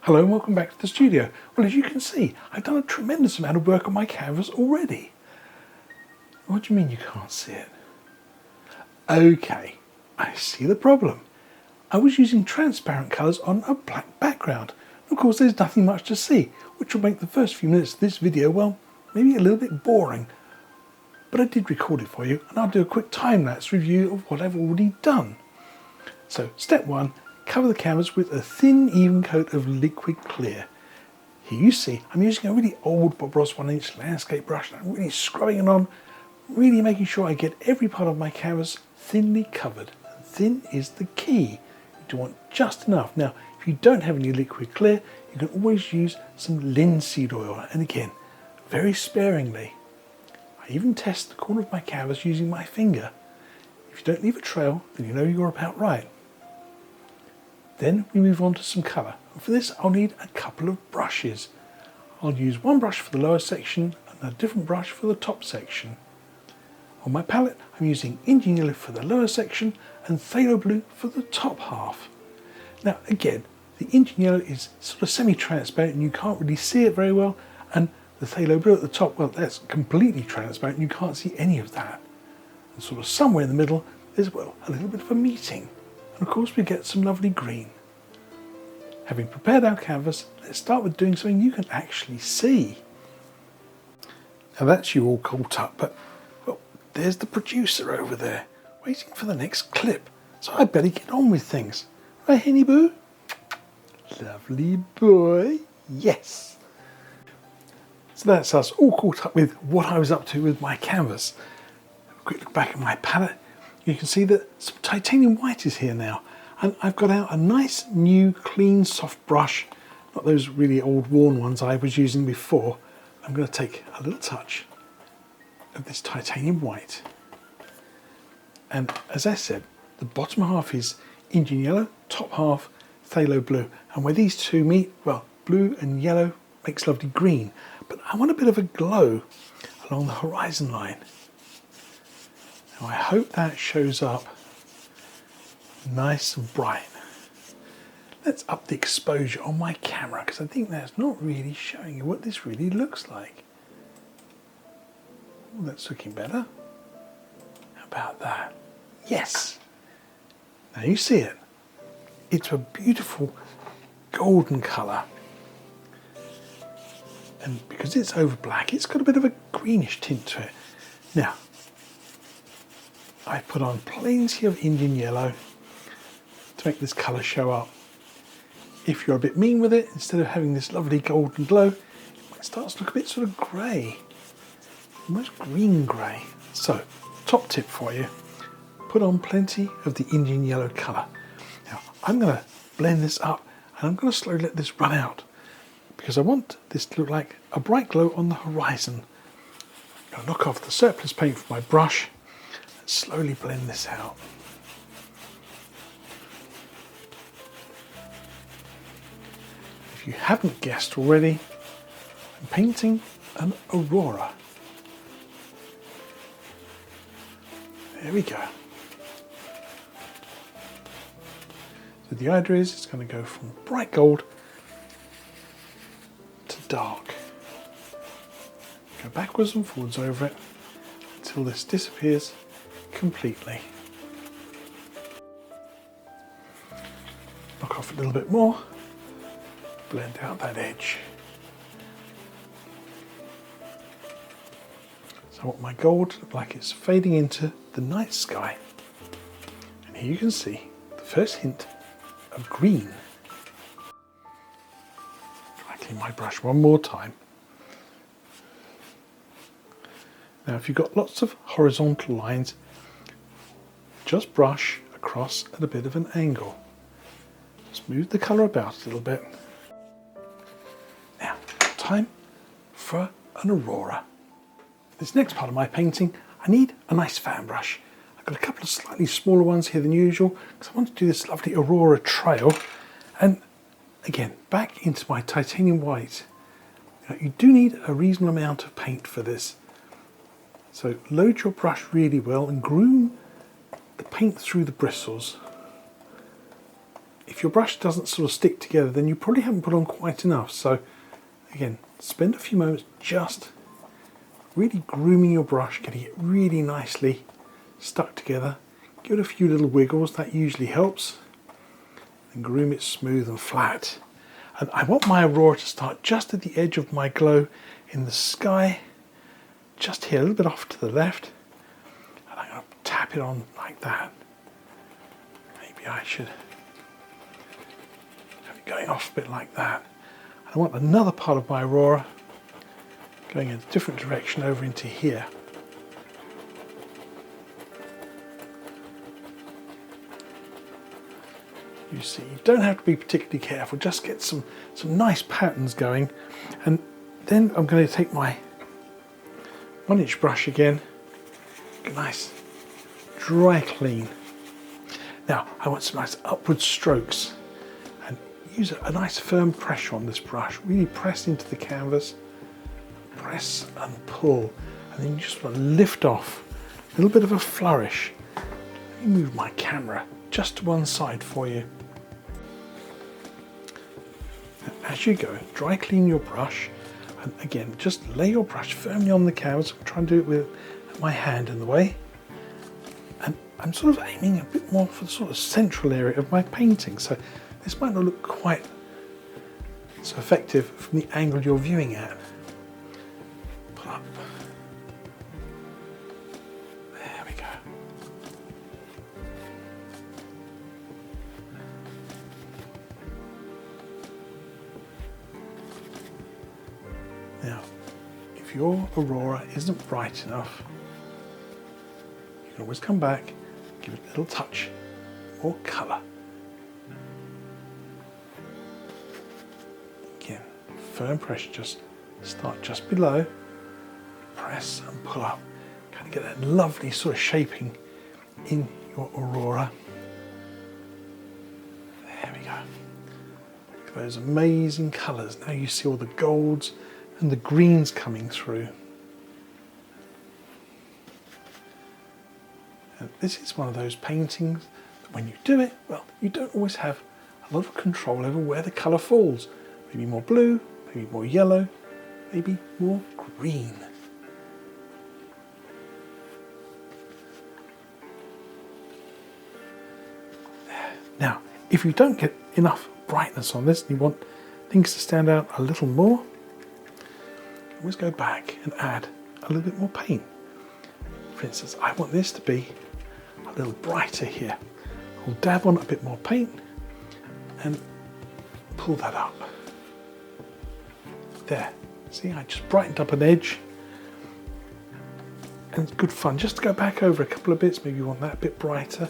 Hello and welcome back to the studio. Well, as you can see, I've done a tremendous amount of work on my canvas already. What do you mean you can't see it? Okay, I see the problem. I was using transparent colours on a black background. Of course, there's nothing much to see, which will make the first few minutes of this video, well, maybe a little bit boring. But I did record it for you, and I'll do a quick time-lapse review of what I've already done. So, step 1. Cover the canvas with a thin, even coat of liquid clear. Here you see I'm using a really old Bob Ross 1-inch landscape brush, and I'm really scrubbing it on, really making sure I get every part of my canvas thinly covered. And thin is the key. You do want just enough. Now, if you don't have any liquid clear, you can always use some linseed oil, and again, very sparingly. I even test the corner of my canvas using my finger. If you don't leave a trail, then you know you're about right. Then we move on to some colour. And for this, I'll need a couple of brushes. I'll use one brush for the lower section and a different brush for the top section. On my palette, I'm using Indian Yellow for the lower section and Phthalo Blue for the top half. Now again, the Indian Yellow is sort of semi-transparent and you can't really see it very well, and the Phthalo Blue at the top, well, that's completely transparent and you can't see any of that. And sort of somewhere in the middle, there's, well, a little bit of a meeting. And of course we get some lovely green. Having prepared our canvas, let's start with doing something you can actually see. Now that's you all caught up, but well, there's the producer over there, waiting for the next clip. So I better get on with things. Right, Henny Boo? Lovely boy. Yes. So that's us all caught up with what I was up to with my canvas. Have a quick look back at my palette. You can see that some titanium white is here now, and I've got out a nice new clean soft brush, not those really old worn ones I was using before. I'm going to take a little touch of this titanium white, and as I said, the bottom half is Indian Yellow, top half Phthalo Blue, and where these two meet, well, blue and yellow makes lovely green, but I want a bit of a glow along the horizon line. Now I hope that shows up nice and bright. Let's up the exposure on my camera because I think that's not really showing you what this really looks like. Ooh, that's looking better. How about that? Yes! Now you see it. It's a beautiful golden colour. And because it's over black, it's got a bit of a greenish tint to it. Now, I put on plenty of Indian Yellow to make this colour show up. If you're a bit mean with it, instead of having this lovely golden glow, it might start to look a bit sort of grey, almost green grey. So, top tip for you, put on plenty of the Indian Yellow colour. Now, I'm going to blend this up and I'm going to slowly let this run out because I want this to look like a bright glow on the horizon. I'll knock off the surplus paint from my brush. Slowly blend this out. If you haven't guessed already, I'm painting an aurora. There we go. So the idea is it's going to go from bright gold to dark. Go backwards and forwards over it until this disappears completely. Knock off a little bit more, blend out that edge. So I want my gold to look like it's fading into the night sky. And here you can see the first hint of green. Try to clean my brush one more time. Now if you've got lots of horizontal lines, just brush across at a bit of an angle. Just move the colour about a little bit. Now, time for an aurora. For this next part of my painting, I need a nice fan brush. I've got a couple of slightly smaller ones here than usual because I want to do this lovely aurora trail. And again, back into my titanium white. Now, you do need a reasonable amount of paint for this. So load your brush really well and groom the paint through the bristles if your brush doesn't sort of stick together, then you probably haven't put on quite enough. So again, spend a few moments just really grooming your brush, getting it really nicely stuck together. Give it a few little wiggles, that usually helps. And groom it smooth and flat. And I want my Aurora to start just at the edge of my glow in the sky, just here, a little bit off to the left. And I'm going to tap it on like that. Maybe I should have it going off a bit like that. And I want another part of my Aurora going in a different direction over into here. You see, you don't have to be particularly careful, just get some nice patterns going. And then I'm going to take my 1-inch brush again, nice dry clean. Now I want some nice upward strokes and use a nice firm pressure on this brush, really press into the canvas, press and pull, and then you just want to lift off, a little bit of a flourish. Let me move my camera just to one side for you. As you go, dry clean your brush, and again, just lay your brush firmly on the canvas. I'm trying to do it with my hand in the way. And I'm sort of aiming a bit more for the sort of central area of my painting. So this might not look quite so effective from the angle you're viewing at. Pull up. There we go. Now, if your Aurora isn't bright enough, you can always come back, give it a little touch, more colour. Again, firm pressure, just start just below, press and pull up, kind of get that lovely sort of shaping in your Aurora. There we go. Look at those amazing colours. Now you see all the golds and the greens coming through. And this is one of those paintings that when you do it, well, you don't always have a lot of control over where the colour falls. Maybe more blue, maybe more yellow, maybe more green. Now, if you don't get enough brightness on this and you want things to stand out a little more, always go back and add a little bit more paint. For instance, I want this to be a little brighter here. I'll dab on a bit more paint and pull that up. There, see, I just brightened up an edge. And it's good fun just to go back over a couple of bits. Maybe you want that a bit brighter.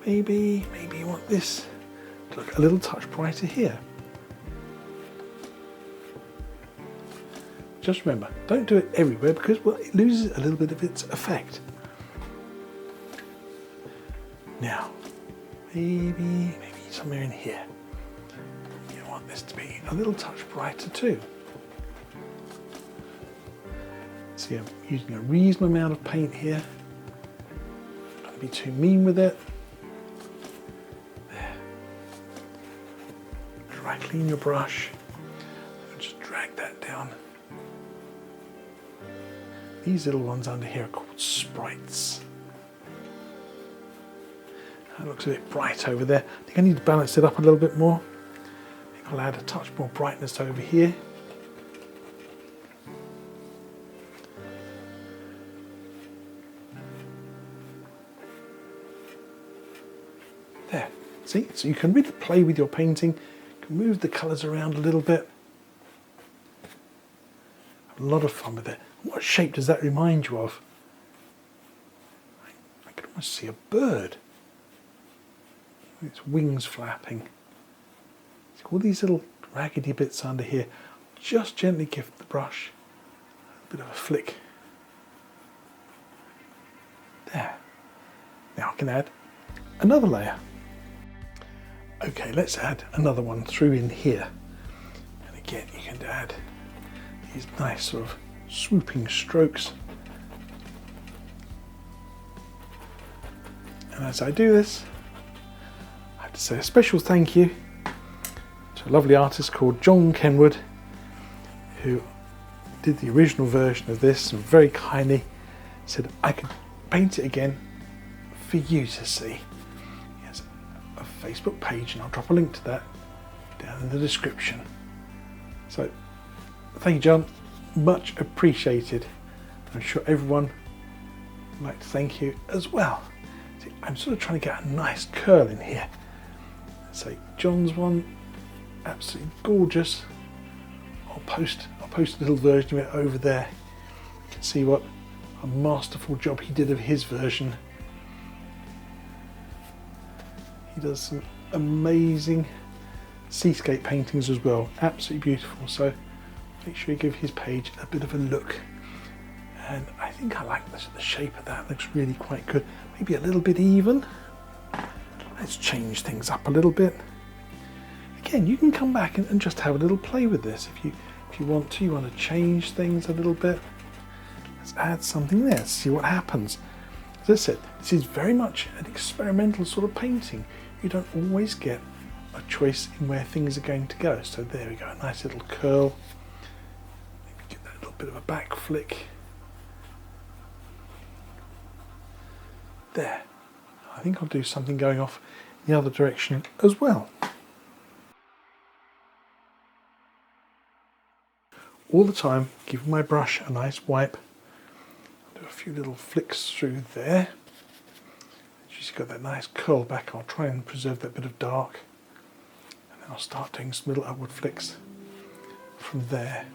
Maybe you want this to look a little touch brighter here. Just remember, don't do it everywhere because, well, it loses a little bit of its effect. Now, maybe somewhere in here. You want this to be a little touch brighter too. See, I'm using a reasonable amount of paint here. Don't be too mean with it. There. Dry clean your brush. And just drag that down. These little ones under here are called sprites. That looks a bit bright over there. I think I need to balance it up a little bit more. I think I'll add a touch more brightness over here. There, see? So you can really play with your painting, you can move the colours around a little bit. Have a lot of fun with it. What shape does that remind you of? I can almost see a bird. Its wings flapping. See all these little raggedy bits under here. Just gently give the brush a bit of a flick. There. Now I can add another layer. Okay, let's add another one through in here. And again, you can add these nice sort of swooping strokes. And as I do this, I like to say a special thank you to a lovely artist called John Kenwood, who did the original version of this and very kindly said I could paint it again for you to see. He has a Facebook page and I'll drop a link to that down in the description. So thank you, John, much appreciated. I'm sure everyone would like to thank you as well. See, I'm sort of trying to get a nice curl in here. So John's one, absolutely gorgeous. I'll post a little version of it over there. You can see what a masterful job he did of his version. He does some amazing seascape paintings as well, absolutely beautiful. So make sure you give his page a bit of a look. And I think I like the shape of that, looks really quite good. Maybe a little bit even. Let's change things up a little bit. Again, you can come back and just have a little play with this if you want to. You want to change things a little bit. Let's add something there, see what happens. As I said, this is very much an experimental sort of painting. You don't always get a choice in where things are going to go. So there we go, a nice little curl. Maybe get that little bit of a back flick. There. I think I'll do something going off in the other direction as well. All the time, giving my brush a nice wipe. I'll do a few little flicks through there. She's got that nice curl back. I'll try and preserve that bit of dark. And then I'll start doing some little upward flicks from there.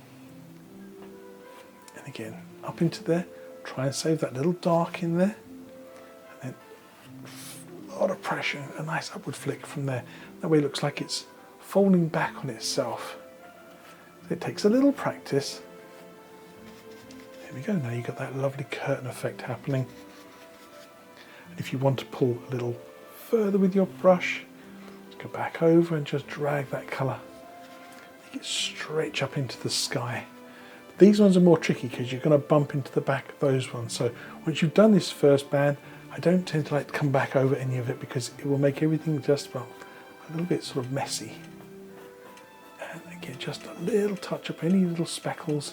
And again, up into there. Try and save that little dark in there. And then a lot of pressure, a nice upward flick from there. That way it looks like it's folding back on itself. It takes a little practice. There we go, now you've got that lovely curtain effect happening. And if you want to pull a little further with your brush, go back over and just drag that colour. Make it stretch up into the sky. These ones are more tricky because you're going to bump into the back of those ones. So once you've done this first band, I don't tend to like to come back over any of it because it will make everything just, well, a little bit sort of messy. And again, just a little touch up, any little speckles.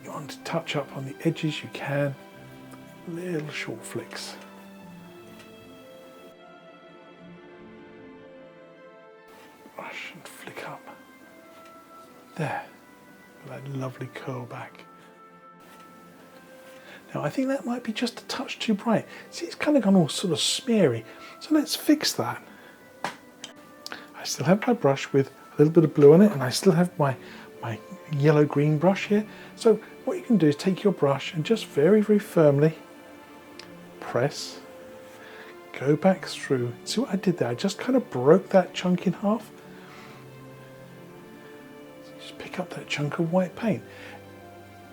You want to touch up on the edges, you can. Little short flicks. Brush and flick up. There. That lovely curl back. Now I think that might be just a touch too bright. See, it's kind of gone all sort of smeary. So let's fix that. I still have my brush with a little bit of blue on it, and I still have my yellow-green brush here. So what you can do is take your brush and just very, very firmly press, go back through. See what I did there? I just kind of broke that chunk in half. So just pick up that chunk of white paint.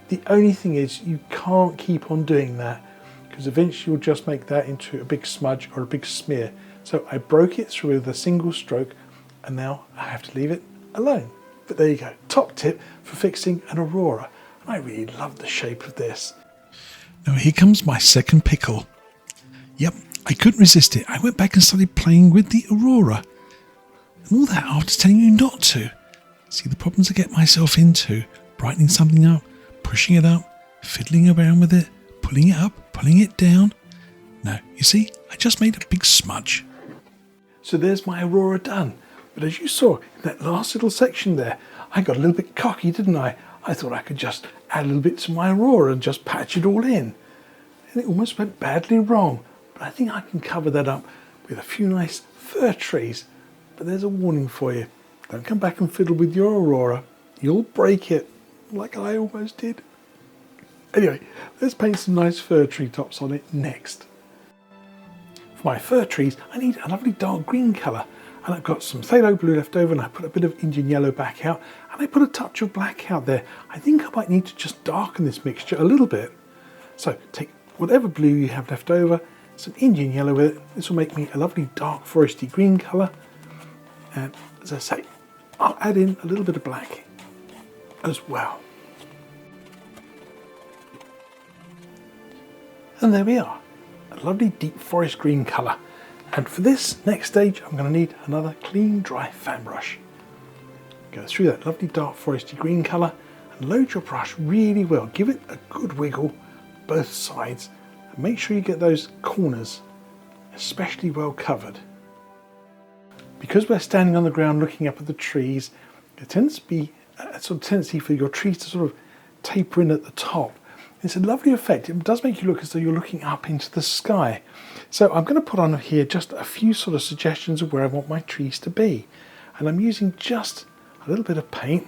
The only thing is you can't keep on doing that because eventually you'll just make that into a big smudge or a big smear. So I broke it through with a single stroke and now I have to leave it alone. But there you go, top tip for fixing an Aurora. And I really love the shape of this. Now here comes my second pickle. Yep, I couldn't resist it. I went back and started playing with the Aurora. And all that after telling you not to. See the problems I get myself into. Brightening something up, pushing it up, fiddling around with it, pulling it up, pulling it down. No, you see, I just made a big smudge. So there's my Aurora done. But as you saw in that last little section there, I got a little bit cocky, didn't I? I thought I could just add a little bit to my Aurora and just patch it all in. And it almost went badly wrong. But I think I can cover that up with a few nice fir trees. But there's a warning for you. Don't come back and fiddle with your Aurora. You'll break it, like I almost did. Anyway, let's paint some nice fir tree tops on it next. For my fir trees, I need a lovely dark green colour. And I've got some phthalo blue left over, and I put a bit of Indian yellow back out, and I put a touch of black out there. I think I might need to just darken this mixture a little bit. So take whatever blue you have left over, some Indian yellow with it. This will make me a lovely dark foresty green colour. And as I say, I'll add in a little bit of black as well. And there we are, a lovely deep forest green colour. And for this next stage, I'm going to need another clean, dry fan brush. Go through that lovely dark foresty green colour and load your brush really well. Give it a good wiggle, both sides, and make sure you get those corners especially well covered. Because we're standing on the ground looking up at the trees, there tends to be a sort of tendency for your trees to sort of taper in at the top. It's a lovely effect. It does make you look as though you're looking up into the sky. So I'm going to put on here just a few sort of suggestions of where I want my trees to be. And I'm using just a little bit of paint.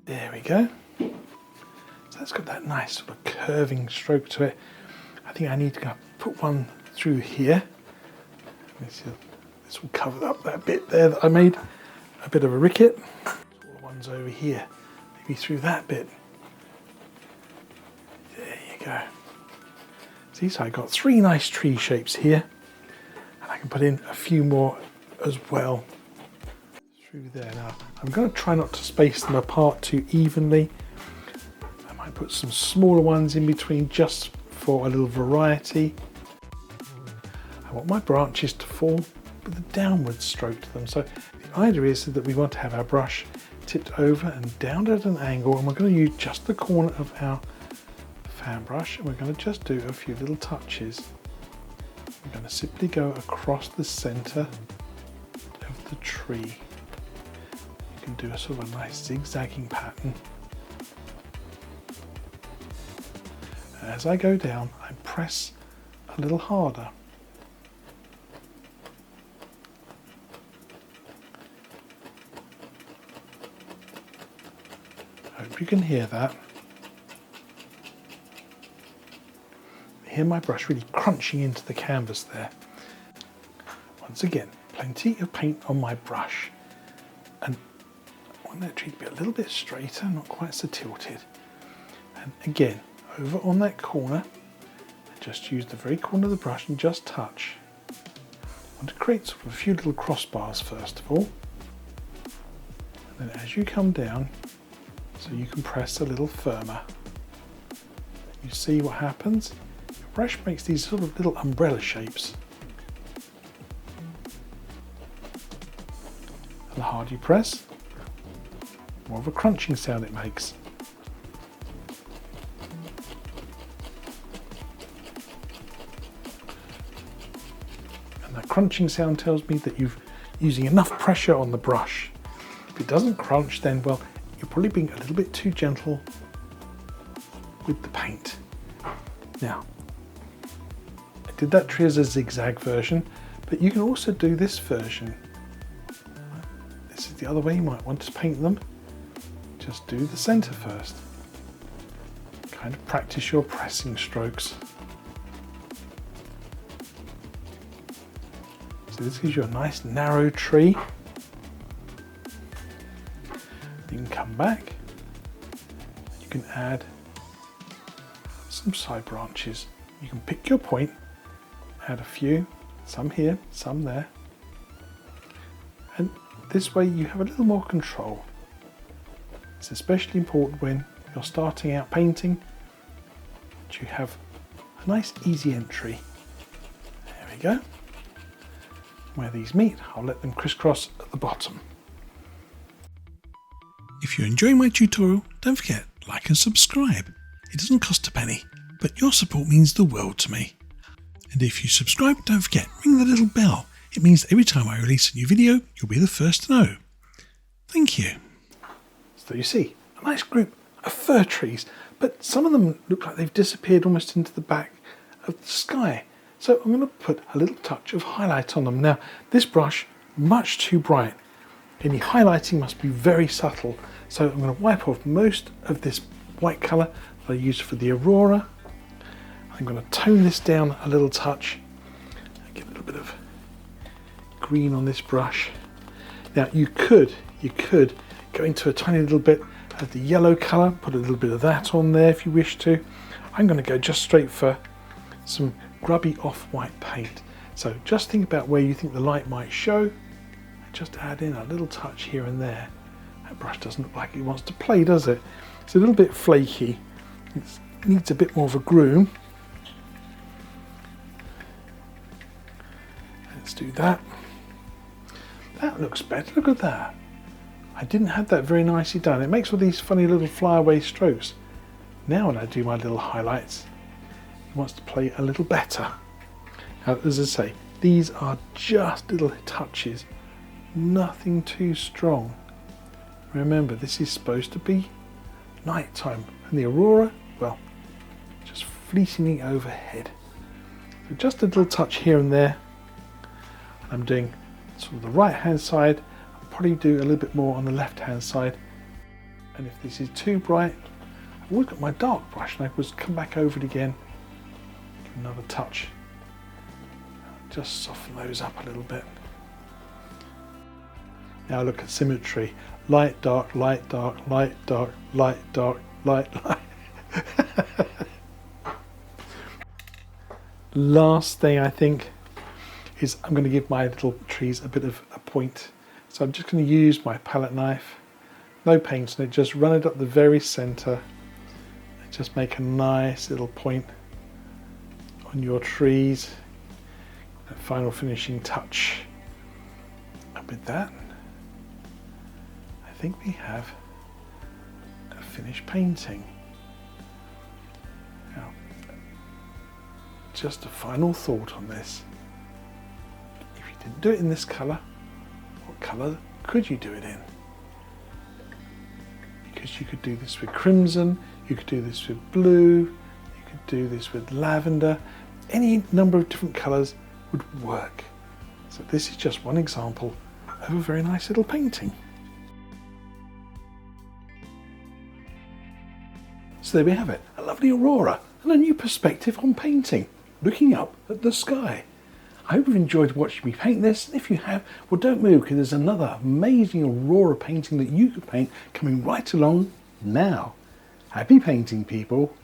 There we go. So that's got that nice sort of curving stroke to it. I think I need to put one through here. This will cover up that bit there that I made a bit of a ricket. All the ones over here, maybe through that bit. There you go. See, so I got 3 nice tree shapes here, and I can put in a few more as well through there. Now I'm going to try not to space them apart too evenly. I might put some smaller ones in between just for a little variety. I want my branches to fall with a downward stroke to them. So the idea is that we want to have our brush tipped over and down at an angle, and we're going to use just the corner of our fan brush, and we're going to just do a few little touches. We're going to simply go across the centre of the tree. You can do a sort of a nice zigzagging pattern. As I go down, I press a little harder. I hope you can hear that. Hear my brush really crunching into the canvas there. Once again, plenty of paint on my brush, and I want that tree to be a little bit straighter, not quite so tilted. And again, over on that corner, I just use the very corner of the brush and just touch. I want to create sort of a few little crossbars first of all, and then as you come down, so you can press a little firmer. You see what happens? Your brush makes these sort of little umbrella shapes. And the harder you press, the more of a crunching sound it makes. And that crunching sound tells me that you're using enough pressure on the brush. If it doesn't crunch, then, well, you're probably being a little bit too gentle with the paint. Now, I did that tree as a zigzag version, but you can also do this version. This is the other way you might want to paint them. Just do the centre first. Kind of practice your pressing strokes. So this gives you a nice narrow tree. You can come back, you can add some side branches. You can pick your point, add a few, some here, some there. And this way you have a little more control. It's especially important when you're starting out painting that you have a nice easy entry. There we go. Where these meet, I'll let them crisscross at the bottom. If you're enjoying my tutorial, don't forget, like and subscribe. It doesn't cost a penny, but your support means the world to me. And if you subscribe, don't forget, ring the little bell. It means every time I release a new video, you'll be the first to know. Thank you. So you see, a nice group of fir trees, but some of them look like they've disappeared almost into the back of the sky. So I'm going to put a little touch of highlight on them. Now, this brush, much too bright. Any highlighting must be very subtle. So I'm going to wipe off most of this white colour that I used for the Aurora. I'm going to tone this down a little touch. Get a little bit of green on this brush. Now you could go into a tiny little bit of the yellow colour, put a little bit of that on there if you wish to. I'm going to go just straight for some grubby off-white paint. So just think about where you think the light might show. Just add in a little touch here and there. That brush doesn't look like it wants to play, does it? It's a little bit flaky. It needs a bit more of a groom. Let's do that. That looks better, look at that. I didn't have that very nicely done. It makes all these funny little flyaway strokes. Now when I do my little highlights, it wants to play a little better. Now, as I say, these are just little touches, nothing too strong. Remember, this is supposed to be nighttime, and the aurora, well, just fleeting overhead. So just a little touch here and there. And I'm doing sort of the right hand side. I'll probably do a little bit more on the left hand side. And if this is too bright, I've always got my dark brush, and I would come back over it again. Give another touch. Just soften those up a little bit. Now look at symmetry. Light, dark, light, dark, light, dark, light, dark, light, light. Last thing I think is I'm going to give my little trees a bit of a point. So I'm just going to use my palette knife, no paint on it, just run it up the very centre and just make a nice little point on your trees. That final finishing touch. And with that, I think we have a finished painting. Now, just a final thought on this. If you didn't do it in this colour, what colour could you do it in? Because you could do this with crimson, you could do this with blue, you could do this with lavender, any number of different colours would work. So this is just one example of a very nice little painting. So there we have it, a lovely aurora and a new perspective on painting, looking up at the sky. I hope you've enjoyed watching me paint this, and if you have, well, don't move, because there's another amazing aurora painting that you could paint coming right along now. Happy painting, people.